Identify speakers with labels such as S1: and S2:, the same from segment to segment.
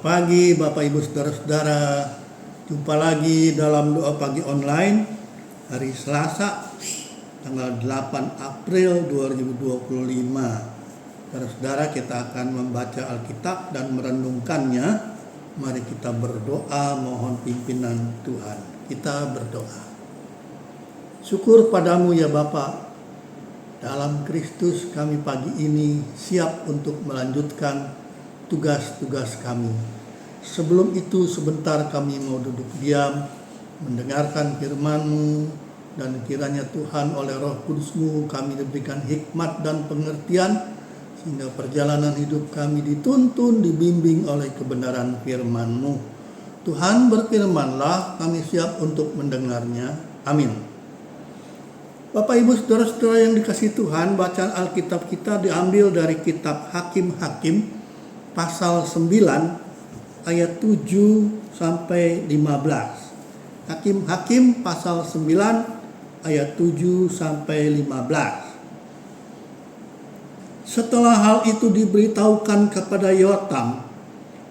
S1: Selamat pagi Bapak Ibu Saudara-saudara. Jumpa lagi dalam doa pagi online hari Selasa tanggal 8 April 2025. Saudara-saudara, kita akan membaca Alkitab dan merenungkannya. Mari kita berdoa mohon pimpinan Tuhan. Kita berdoa. Syukur padamu ya Bapa. Dalam Kristus kami pagi ini siap untuk melanjutkan tugas-tugas kami. Sebelum itu sebentar kami mau duduk diam, mendengarkan firman-Mu, dan kiranya Tuhan oleh Roh Kudus-Mu kami diberikan hikmat dan pengertian, sehingga perjalanan hidup kami dituntun, dibimbing oleh kebenaran firman-Mu. Tuhan berfirmanlah, kami siap untuk mendengarnya. Amin. Bapak Ibu Saudara-saudara yang dikasihi Tuhan, bacaan Alkitab kita diambil dari kitab Hakim-Hakim pasal 9 ayat 7 sampai 15. Hakim-Hakim pasal 9 ayat 7 sampai 15. Setelah hal itu diberitahukan kepada Yotam,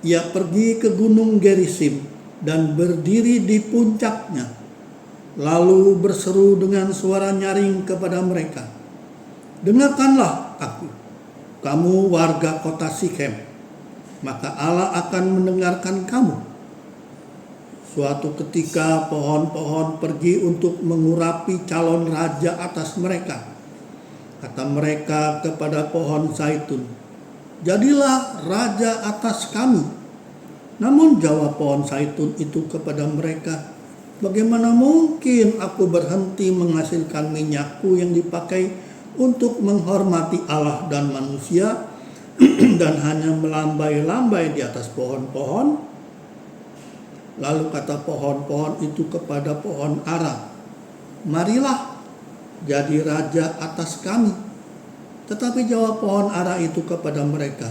S1: ia pergi ke gunung Gerisim dan berdiri di puncaknya, lalu berseru dengan suara nyaring kepada mereka, "Dengarkanlah aku, kamu warga kota Sikhem, maka Allah akan mendengarkan kamu. Suatu ketika pohon-pohon pergi untuk mengurapi calon raja atas mereka. Kata mereka kepada pohon zaitun, 'Jadilah raja atas kami.' Namun jawab pohon zaitun itu kepada mereka, 'Bagaimana mungkin aku berhenti menghasilkan minyakku yang dipakai untuk menghormati Allah dan manusia dan hanya melambai-lambai di atas pohon-pohon?' Lalu kata pohon-pohon itu kepada pohon ara, 'Marilah jadi raja atas kami.' Tetapi jawab pohon ara itu kepada mereka,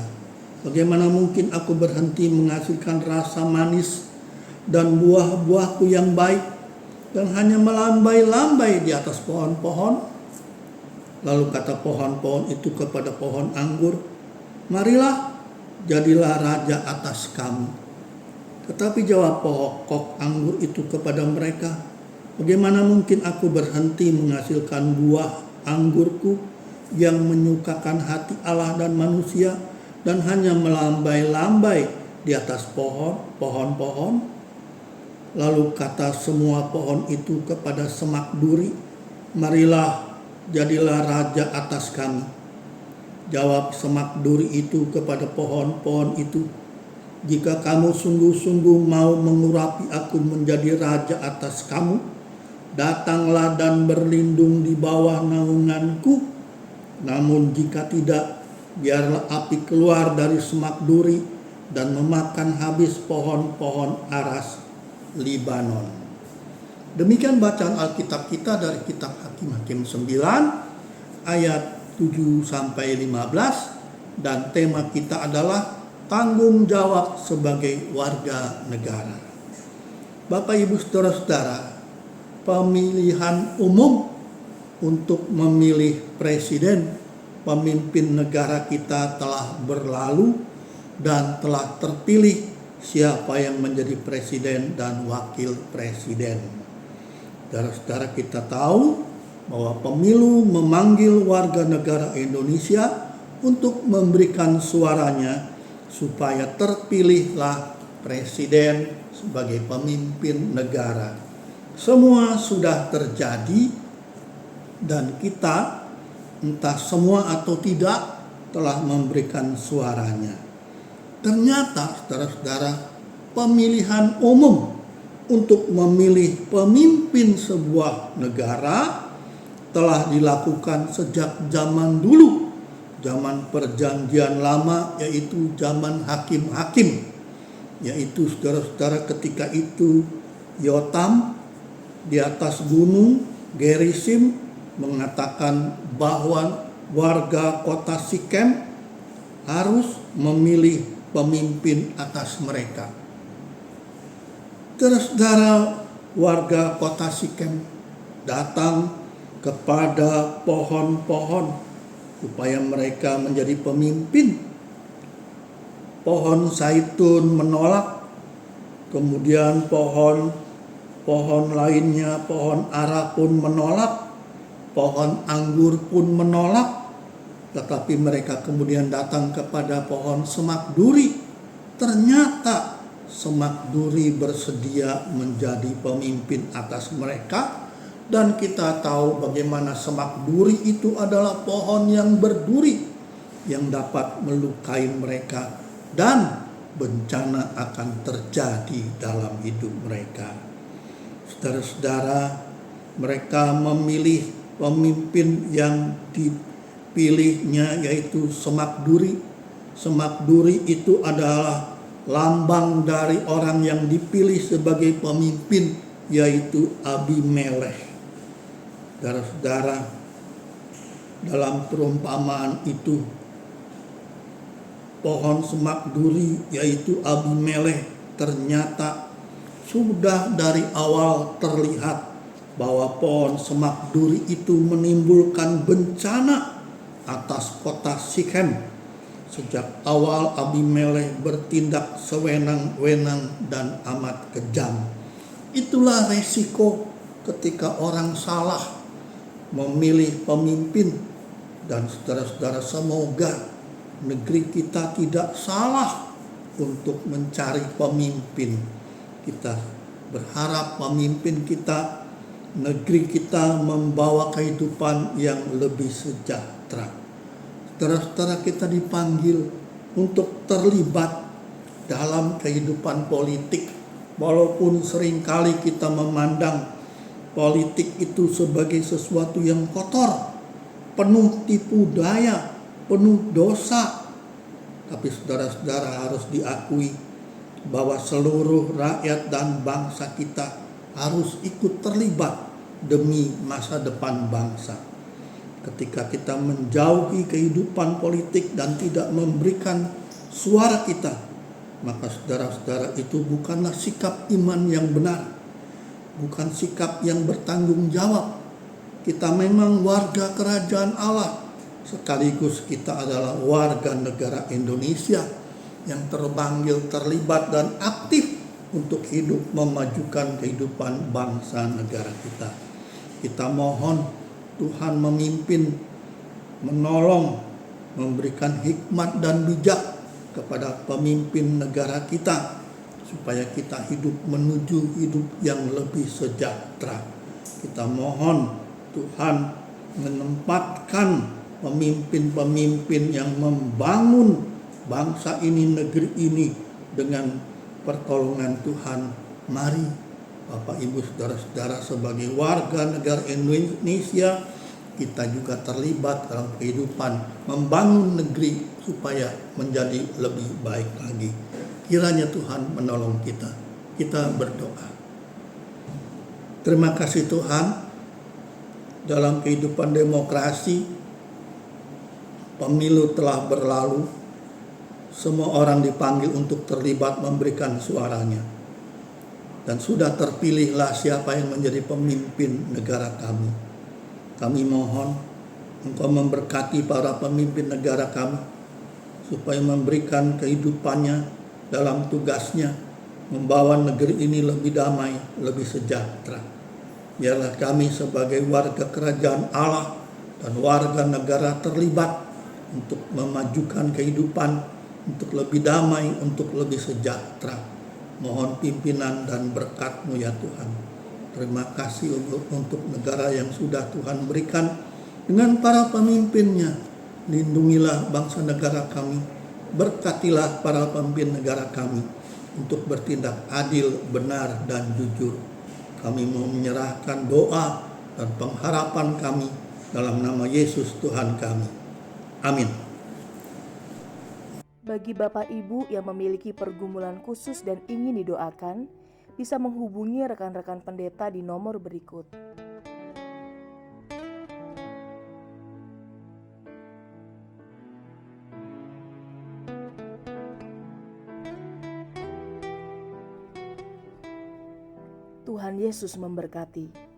S1: 'Bagaimana mungkin aku berhenti menghasilkan rasa manis dan buah-buahku yang baik dan hanya melambai-lambai di atas pohon-pohon?' Lalu kata pohon-pohon itu kepada pohon anggur, 'Marilah, jadilah raja atas kami.' Tetapi jawab pokok anggur itu kepada mereka, 'Bagaimana mungkin aku berhenti menghasilkan buah anggurku yang menyukakan hati Allah dan manusia dan hanya melambai-lambai di atas pohon-pohon?' Lalu kata semua pohon itu kepada semak duri, 'Marilah, jadilah raja atas kami.' Jawab semak duri itu kepada pohon-pohon itu, 'Jika kamu sungguh-sungguh mau mengurapi aku menjadi raja atas kamu, datanglah dan berlindung di bawah naunganku. Namun jika tidak, biarlah api keluar dari semak duri dan memakan habis pohon-pohon aras Libanon.'" Demikian bacaan Alkitab kita dari kitab Hakim-Hakim 9 ayat 7 sampai 15, dan tema kita adalah tanggung jawab sebagai warga negara. Bapak Ibu Saudara-saudara, pemilihan umum untuk memilih presiden, pemimpin negara kita telah berlalu dan telah terpilih siapa yang menjadi presiden dan wakil presiden. Saudara-saudara, kita tahu bahwa pemilu memanggil warga negara Indonesia untuk memberikan suaranya supaya terpilihlah presiden sebagai pemimpin negara. Semua sudah terjadi dan kita, entah semua atau tidak, telah memberikan suaranya. Ternyata saudara-saudara, pemilihan umum untuk memilih pemimpin sebuah negara telah dilakukan sejak zaman dulu, zaman perjanjian lama, yaitu zaman hakim-hakim. Yaitu saudara-saudara, ketika itu Yotam di atas gunung Gerisim mengatakan bahwa warga kota Sikhem harus memilih pemimpin atas mereka. Saudara, warga kota Sikhem datang kepada pohon-pohon supaya mereka menjadi pemimpin. pohon zaitun menolak, kemudian pohon lainnya, pohon ara pun menolak, pohon anggur pun menolak, tetapi mereka kemudian datang kepada pohon semak duri. Ternyata semak duri bersedia menjadi pemimpin atas mereka, dan kita tahu bagaimana semak duri itu adalah pohon yang berduri yang dapat melukai mereka, dan bencana akan terjadi dalam hidup mereka. Saudara-saudara, mereka memilih pemimpin yang dipilihnya yaitu semak duri. Semak duri itu adalah lambang dari orang yang dipilih sebagai pemimpin, yaitu Abimelekh. Saudara-saudara, dalam perumpamaan itu, pohon semak duri yaitu Abimelekh ternyata sudah dari awal terlihat bahwa pohon semak duri itu menimbulkan bencana atas kota Sikhem. Sejak awal Abimelekh bertindak sewenang-wenang dan amat kejam. Itulah resiko ketika orang salah memilih pemimpin. Dan saudara-saudara, semoga negeri kita tidak salah untuk mencari pemimpin. Kita berharap pemimpin kita, negeri kita membawa kehidupan yang lebih sejahtera. Saudara-saudara, kita dipanggil untuk terlibat dalam kehidupan politik. Walaupun seringkali kita memandang politik itu sebagai sesuatu yang kotor, penuh tipu daya, penuh dosa. Tapi saudara-saudara, harus diakui bahwa seluruh rakyat dan bangsa kita harus ikut terlibat demi masa depan bangsa. Ketika kita menjauhi kehidupan politik dan tidak memberikan suara kita, maka saudara-saudara, itu bukanlah sikap iman yang benar, bukan sikap yang bertanggung jawab. Kita memang warga kerajaan Allah, sekaligus kita adalah warga negara Indonesia yang terpanggil terlibat dan aktif untuk hidup memajukan kehidupan bangsa negara kita. Kita mohon Tuhan memimpin, menolong, memberikan hikmat dan bijak kepada pemimpin negara kita, supaya kita hidup menuju hidup yang lebih sejahtera. Kita mohon Tuhan menempatkan pemimpin-pemimpin yang membangun bangsa ini, negeri ini dengan pertolongan Tuhan. Mari Bapak, Ibu, Saudara-saudara, sebagai warga negara Indonesia, kita juga terlibat dalam kehidupan membangun negeri supaya menjadi lebih baik lagi. Kiranya Tuhan menolong kita. Kita berdoa. Terima kasih Tuhan, dalam kehidupan demokrasi, pemilu telah berlalu, semua orang dipanggil untuk terlibat memberikan suaranya. Dan sudah terpilihlah siapa yang menjadi pemimpin negara kami. Kami mohon Engkau memberkati para pemimpin negara kami, supaya memberikan kehidupannya dalam tugasnya, membawa negeri ini lebih damai, lebih sejahtera. Biarlah kami sebagai warga kerajaan Allah dan warga negara terlibat untuk memajukan kehidupan, untuk lebih damai, untuk lebih sejahtera. Mohon pimpinan dan berkat-Mu ya Tuhan. Terima kasih untuk negara yang sudah Tuhan berikan dengan para pemimpinnya. Lindungilah bangsa negara kami. Berkatilah para pemimpin negara kami untuk bertindak adil, benar, dan jujur. Kami mau menyerahkan doa dan pengharapan kami dalam nama Yesus Tuhan kami. Amin.
S2: Bagi Bapak Ibu yang memiliki pergumulan khusus dan ingin didoakan, bisa menghubungi rekan-rekan pendeta di nomor berikut. Tuhan Yesus memberkati.